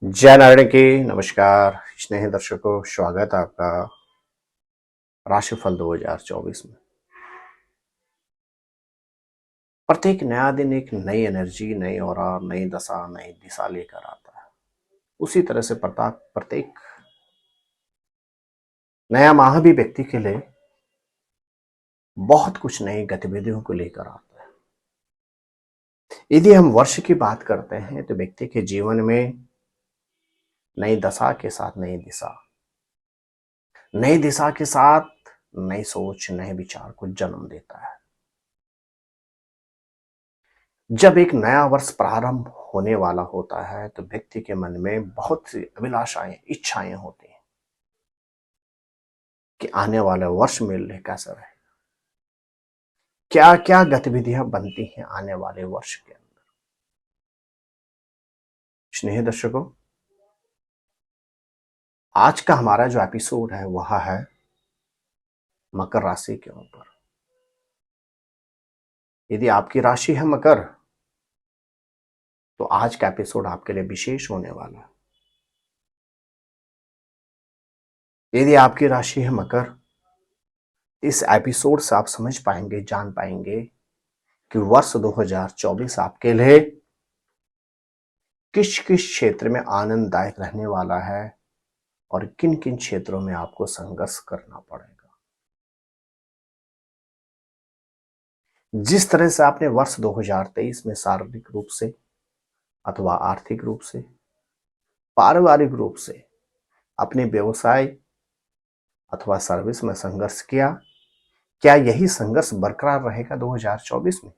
जय नारायण की नमस्कार स्नेही दर्शकों, स्वागत है आपका राशिफल 2024 में। प्रत्येक नया दिन एक नई एनर्जी, नई ऑरा, नई दशा, नई दिशा लेकर आता है। उसी तरह से प्रत्येक नया माह भी व्यक्ति के लिए बहुत कुछ नई गतिविधियों को लेकर आता है। यदि हम वर्ष की बात करते हैं तो व्यक्ति के जीवन में नई दशा के साथ नई दिशा, नई दिशा के साथ नई सोच, नए विचार को जन्म देता है। जब एक नया वर्ष प्रारंभ होने वाला होता है तो व्यक्ति के मन में बहुत सी अभिलाषाएं, इच्छाएं होती हैं कि आने वाले वर्ष मेरे लिए कैसा रहे, क्या क्या गतिविधियां बनती हैं आने वाले वर्ष के अंदर। स्नेही दर्शकों, आज का हमारा जो एपिसोड है वह है मकर राशि के ऊपर। यदि आपकी राशि है मकर तो आज का एपिसोड आपके लिए विशेष होने वाला है। यदि आपकी राशि है मकर, इस एपिसोड से आप समझ पाएंगे, जान पाएंगे कि वर्ष 2024 आपके लिए किस किस क्षेत्र में आनंददायक रहने वाला है और किन किन क्षेत्रों में आपको संघर्ष करना पड़ेगा। जिस तरह से आपने वर्ष 2023 में शारीरिक रूप से अथवा आर्थिक रूप से, पारिवारिक रूप से अपने व्यवसाय अथवा सर्विस में संघर्ष किया, क्या यही संघर्ष बरकरार रहेगा 2024 में,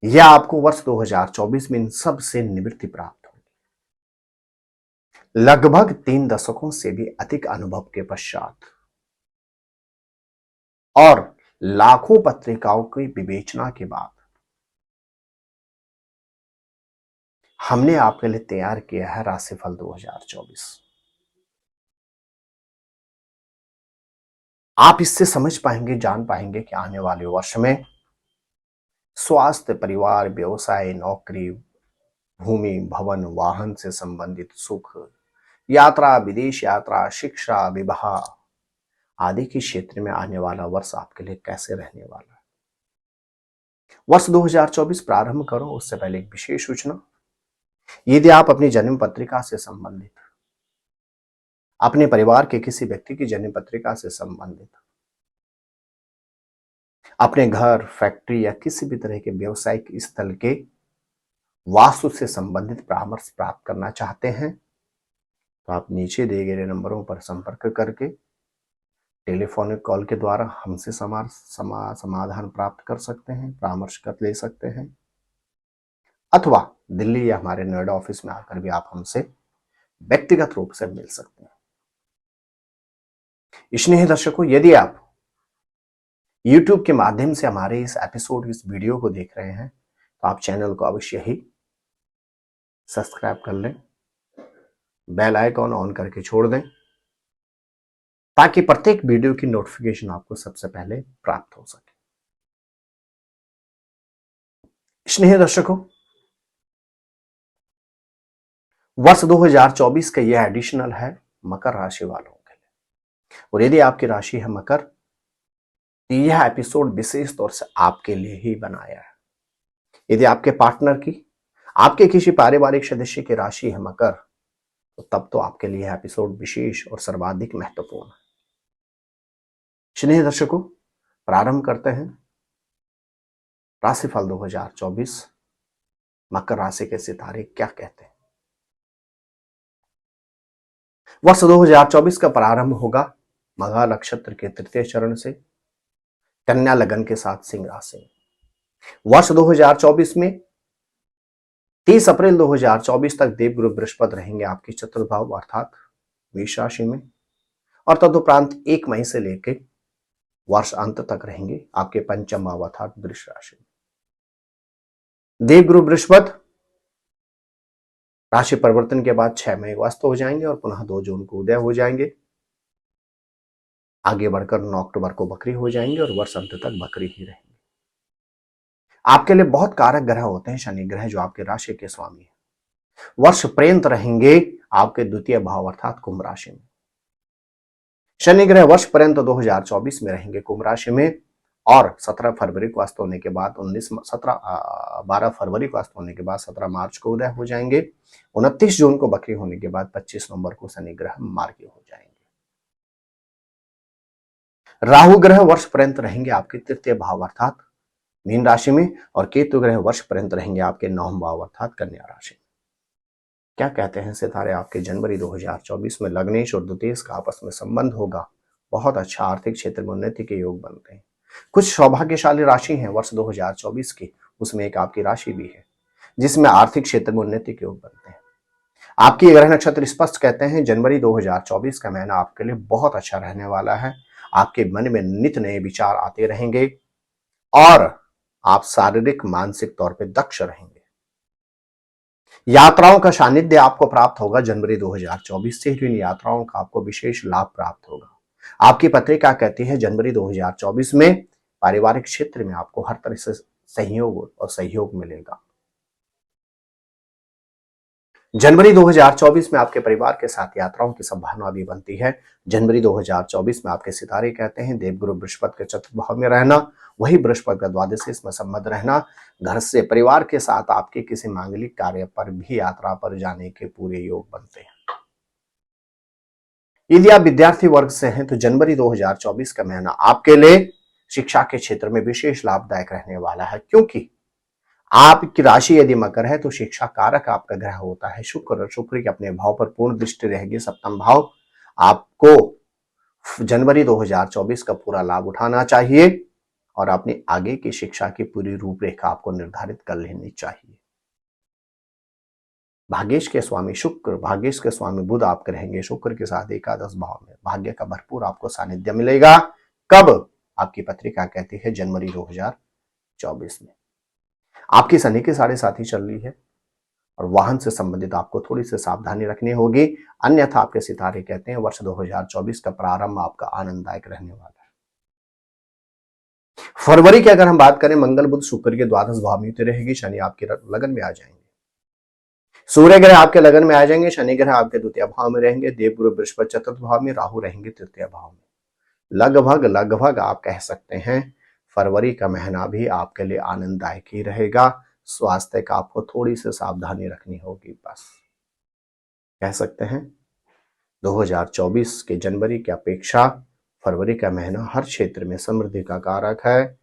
या आपको वर्ष 2024 में इन सब से निवृत्ति प्राप्त होगी। लगभग 3 दशकों से भी अधिक अनुभव के पश्चात और लाखों पत्रिकाओं की विवेचना के बाद हमने आपके लिए तैयार किया है राशिफल 2024। आप इससे समझ पाएंगे, जान पाएंगे कि आने वाले वर्ष में स्वास्थ्य, परिवार, व्यवसाय, नौकरी, भूमि, भवन, वाहन से संबंधित सुख, यात्रा, विदेश यात्रा, शिक्षा, विवाह आदि के क्षेत्र में आने वाला वर्ष आपके लिए कैसे रहने वाला है। वर्ष 2024 प्रारंभ करो उससे पहले एक विशेष सूचना। यदि आप अपनी जन्म पत्रिका से संबंधित, अपने परिवार के किसी व्यक्ति की जन्म पत्रिका से संबंधित, अपने घर, फैक्ट्री या किसी भी तरह के व्यवसायिक स्थल के वास्तु से संबंधित परामर्श प्राप्त करना चाहते हैं तो आप नीचे दिए गए नंबरों पर संपर्क करके टेलीफोनिक कॉल के द्वारा हमसे समाधान प्राप्त कर सकते हैं, परामर्श कर ले सकते हैं, अथवा दिल्ली या हमारे नोएडा ऑफिस में आकर भी आप हमसे व्यक्तिगत रूप से मिल सकते हैं। स्नेही दर्शकों, यदि आप YouTube के माध्यम से हमारे इस वीडियो को देख रहे हैं तो आप चैनल को अवश्य ही सब्सक्राइब कर लें, बेल आइकॉन ऑन करके छोड़ दें ताकि प्रत्येक वीडियो की नोटिफिकेशन आपको सबसे पहले प्राप्त हो सके। स्नेही दर्शकों, वर्ष 2024 का यह एडिशनल है मकर राशि वालों के लिए, और यदि आपकी राशि है मकर तो यह एपिसोड विशेष तौर से आपके लिए ही बनाया है। यदि आपके पार्टनर की, आपके किसी पारिवारिक सदस्य की राशि है मकर तो तब तो आपके लिए एपिसोड विशेष और सर्वाधिक महत्वपूर्ण है। स्नेही दर्शकों, प्रारंभ करते हैं राशिफल 2024। मकर राशि के सितारे क्या कहते हैं। वर्ष 2024 का प्रारंभ होगा मघा नक्षत्र के तृतीय चरण से कन्या लगन के साथ सिंह राशि। वर्ष 2024 में 30 अप्रैल 2024 तक देवगुरु बृहस्पति रहेंगे आपकी चतुर्थ भाव अर्थात मेष राशि में, और तदुपरांत 1 मई से लेकर वर्ष अंत तक रहेंगे आपके पंचम भाव अर्थात वृष राशि में। देवगुरु बृहस्पति राशि परिवर्तन के बाद 6 मई को अस्त हो जाएंगे और पुनः 2 जून को उदय हो जाएंगे। आगे बढ़कर 9 अक्टूबर को बकरी हो जाएंगे और वर्ष अंत तक बकरी ही रहेंगे। आपके लिए बहुत कारक ग्रह होते हैं शनि ग्रह, जो आपके राशि के स्वामी है। वर्ष पर्यंत रहेंगे आपके द्वितीय भाव अर्थात कुंभ राशि में। शनि ग्रह वर्ष पर्यंत 2024 में रहेंगे कुंभ राशि में और 17 फरवरी को अस्त होने के बाद 12 फरवरी को अस्त होने के बाद 17 मार्च को उदय हो जाएंगे। 29 जून को बकरी होने के बाद 25 नवंबर को शनि ग्रह मार्गी हो जाएंगे। राहु ग्रह वर्ष पर्यंत रहेंगे आपके तृतीय भाव अर्थात मीन राशि में और केतु ग्रह वर्ष पर्यंत रहेंगे आपके नवम भाव अर्थात कन्या राशि में। क्या कहते हैं सितारे, आपके जनवरी 2024 में लग्नेश और द्वितीयेश का आपस में संबंध होगा। बहुत अच्छा आर्थिक क्षेत्र में उन्नति के योग बनते हैं। कुछ सौभाग्यशाली राशि हैं वर्ष 2024 की, उसमें एक आपकी राशि भी है जिसमें आर्थिक क्षेत्र में उन्नति के योग बनते हैं। आपकी ग्रह नक्षत्र स्पष्ट कहते हैं जनवरी 2024 का महीना आपके लिए बहुत अच्छा रहने वाला है। आपके मन में नित नए विचार आते रहेंगे और आप शारीरिक मानसिक तौर पर दक्ष रहेंगे। यात्राओं का सानिध्य आपको प्राप्त होगा जनवरी 2024 से। इन यात्राओं का आपको विशेष लाभ प्राप्त होगा। आपकी पत्रिका कहती है जनवरी 2024 में पारिवारिक क्षेत्र में आपको हर तरह से सहयोग मिलेगा। जनवरी 2024 में आपके परिवार के साथ यात्राओं की संभावना भी बनती है। जनवरी 2024 में आपके सितारे कहते हैं देवगुरु बृहस्पति के चतुर्थ भाव में रहना, वही बृहस्पति का द्वादशी इसमें संबंध रहना, घर से परिवार के साथ आपके किसी मांगलिक कार्य पर भी यात्रा पर जाने के पूरे योग बनते हैं। यदि आप विद्यार्थी वर्ग से हैं तो जनवरी 2024 का महीना आपके लिए शिक्षा के क्षेत्र में विशेष लाभदायक रहने वाला है, क्योंकि आपकी राशि यदि मकर है तो शिक्षा कारक आपका ग्रह होता है शुक्र के अपने भाव पर पूर्ण दृष्टि रहेगी सप्तम भाव। आपको जनवरी 2024 का पूरा लाभ उठाना चाहिए और अपनी आगे की शिक्षा की पूरी रूपरेखा आपको निर्धारित कर लेनी चाहिए। भाग्येश के स्वामी शुक्र, भाग्येश के स्वामी बुध आपके रहेंगे शुक्र के साथ एकादश भाव में। भाग्य का भरपूर आपको सानिध्य मिलेगा। कब? आपकी पत्रिका कहती है जनवरी 2024 में। आपकी शनि की 7.5 चल रही है और वाहन से संबंधित आपको थोड़ी सी सावधानी रखनी होगी, अन्यथा आपके सितारे कहते हैं वर्ष 2024 का प्रारंभ आपका आनंददायक रहने वाला है। फरवरी की अगर हम बात करें, मंगल बुध शुक्र के द्वादश भाव में रहेगी, शनि आपके लगन में आ जाएंगे, सूर्य ग्रह आपके लगन में आ जाएंगे, शनि ग्रह आपके द्वितीय भाव में रहेंगे, देवगुरु बृहस्पति चतुर्थ भाव में, राहु रहेंगे तृतीय भाव में। लगभग आप कह सकते हैं फरवरी का महीना भी आपके लिए आनंददायक ही रहेगा। स्वास्थ्य का आपको थोड़ी सी सावधानी रखनी होगी, बस कह सकते हैं 2024 के जनवरी की अपेक्षा फरवरी का महीना हर क्षेत्र में समृद्धि का कारक है,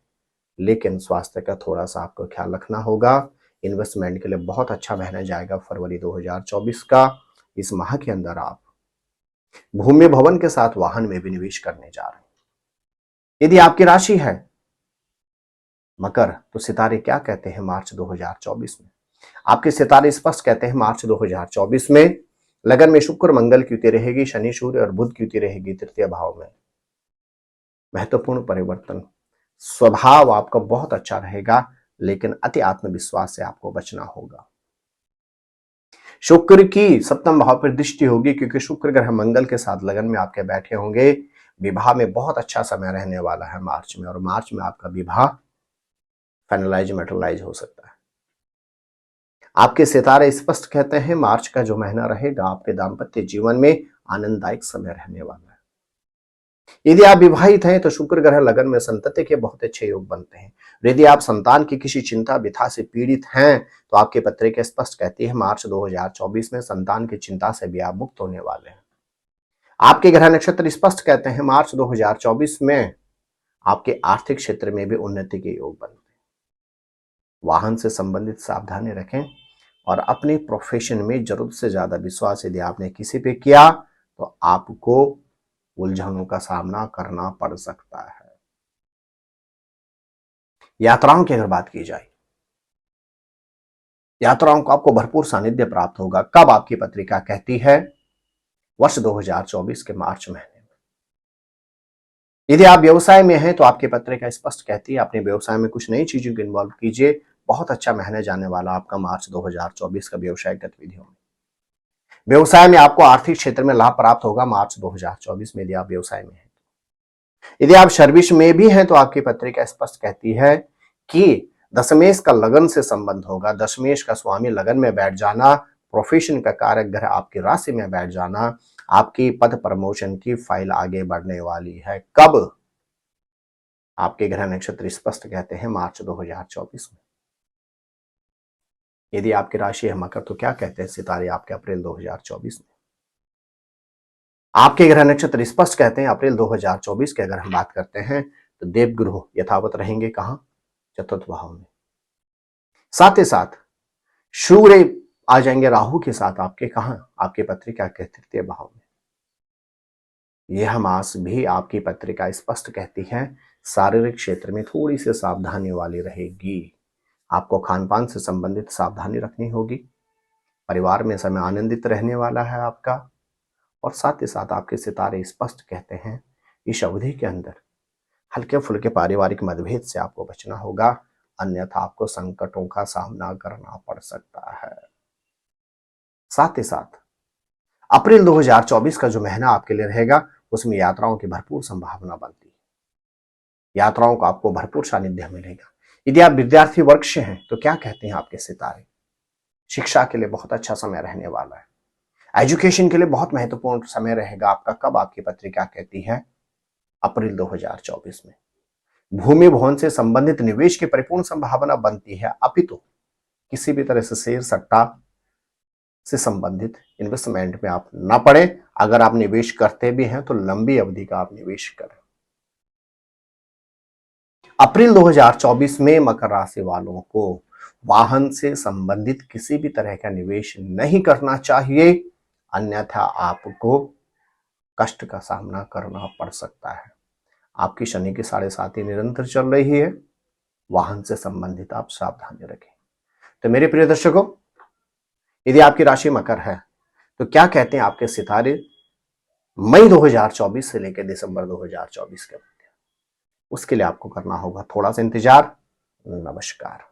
लेकिन स्वास्थ्य का थोड़ा सा आपको ख्याल रखना होगा। इन्वेस्टमेंट के लिए बहुत अच्छा महीना जाएगा फरवरी 2024 का। इस माह के अंदर आप भूमि भवन के साथ वाहन में भी निवेश करने जा रहे हैं। यदि आपकी राशि है मकर तो सितारे क्या कहते हैं मार्च 2024 में? आपके सितारे स्पष्ट कहते हैं मार्च 2024 में लगन में शुक्र मंगल की युति रहेगी, शनि सूर्य और बुध की युति रहेगी तृतीय भाव में। महत्वपूर्ण परिवर्तन, स्वभाव आपका बहुत अच्छा रहेगा, लेकिन अति आत्मविश्वास से आपको बचना होगा। शुक्र की सप्तम भाव पर दृष्टि होगी, क्योंकि शुक्र ग्रह मंगल के साथ लगन में आपके बैठे होंगे। विवाह में बहुत अच्छा समय रहने वाला है मार्च में, और मार्च में आपका विवाह फाइनलाइज मेटलाइज हो सकता है। आपके सितारे स्पष्ट कहते हैं मार्च का जो महीना रहेगा आपके दाम्पत्य जीवन में आनंददायक समय रहने वाला है। यदि आप विवाहित हैं तो शुक्र ग्रह लगन में संतति के बहुत अच्छे योग बनते हैं। यदि आप संतान की किसी चिंता व्यथा से पीड़ित हैं तो आपके पत्रिका स्पष्ट कहती है मार्च 2024 में संतान की चिंता से भी आप मुक्त होने वाले हैं। आपके ग्रह नक्षत्र स्पष्ट कहते हैं मार्च 2024 में आपके आर्थिक क्षेत्र में भी उन्नति के योग बनते हैं। वाहन से संबंधित सावधानी रखें और अपने प्रोफेशन में जरूरत से ज्यादा विश्वास यदि आपने किसी पे किया तो आपको उलझनों का सामना करना पड़ सकता है। यात्राओं की अगर बात की जाए, यात्राओं को आपको भरपूर सानिध्य प्राप्त होगा। कब? आपकी पत्रिका कहती है वर्ष 2024 के मार्च महीने में। यदि आप व्यवसाय में हैं तो आपकी पत्रिका स्पष्ट कहती है अपने व्यवसाय में कुछ नई चीजों को इन्वॉल्व कीजिए। बहुत अच्छा महीना जाने वाला आपका मार्च 2024 का व्यवसायिक गतिविधियों में। व्यवसाय में आपको आर्थिक क्षेत्र में लाभ प्राप्त होगा मार्च 2024 में, यदि आप व्यवसाय में हैं। यदि आप सर्विस में भी हैं तो आपकी पत्रिका स्पष्ट कहती है कि दशमेश का लगन से संबंध होगा। दशमेश का स्वामी लगन में बैठ जाना प्रोफेशन का कारक ग्रह आपकी राशि में बैठ जाना आपकी पद प्रमोशन की फाइल आगे बढ़ने वाली है। कब? आपके ग्रह नक्षत्र स्पष्ट कहते हैं मार्च 2024 में। यदि आपकी राशि है मकर तो क्या कहते हैं सितारे आपके अप्रैल 2024 में। आपके ग्रह नक्षत्र स्पष्ट कहते हैं अप्रैल 2024 की अगर हम बात करते हैं तो देवग्रह यथावत रहेंगे कहां? चतुर्थ भाव में। साथ ही साथ सूर्य आ जाएंगे राहु के साथ आपके कहां? आपके पत्रिका के तृतीय भाव में। यह मास भी आपकी पत्रिका स्पष्ट कहती है शारीरिक क्षेत्र में थोड़ी सी सावधानी वाली रहेगी। आपको खान पान से संबंधित सावधानी रखनी होगी। परिवार में समय आनंदित रहने वाला है आपका। और साथ ही साथ आपके सितारे स्पष्ट कहते हैं इस अवधि के अंदर हल्के फुल्के पारिवारिक मतभेद से आपको बचना होगा, अन्यथा आपको संकटों का सामना करना पड़ सकता है। साथ ही साथ अप्रैल 2024 का जो महीना आपके लिए रहेगा उसमें यात्राओं की भरपूर संभावना बनती है। यात्राओं का आपको भरपूर सानिध्य मिलेगा। यदि आप विद्यार्थी वर्ग से हैं तो क्या कहते हैं आपके सितारे? शिक्षा के लिए बहुत अच्छा समय रहने वाला है। एजुकेशन के लिए बहुत महत्वपूर्ण समय रहेगा आपका। कब? आपकी पत्रिका कहती है अप्रैल 2024 में। भूमि भवन से संबंधित निवेश की परिपूर्ण संभावना बनती है, अपितु किसी भी तरह से शेयर सट्टा से संबंधित इन्वेस्टमेंट में आप ना पड़े। अगर आप निवेश करते भी हैं तो लंबी अवधि का आप निवेश करें। अप्रैल 2024 में मकर राशि वालों को वाहन से संबंधित किसी भी तरह का निवेश नहीं करना चाहिए, अन्यथा आपको कष्ट का सामना करना पड़ सकता है। आपकी शनि की 7.5 निरंतर चल रही है, वाहन से संबंधित आप सावधानी रखें। तो मेरे प्रिय दर्शकों, यदि आपकी राशि मकर है तो क्या कहते हैं आपके सितारे मई 2024 से लेकर दिसंबर 2024 के मध्य? उसके लिए आपको करना होगा थोड़ा सा इंतजार। नमस्कार।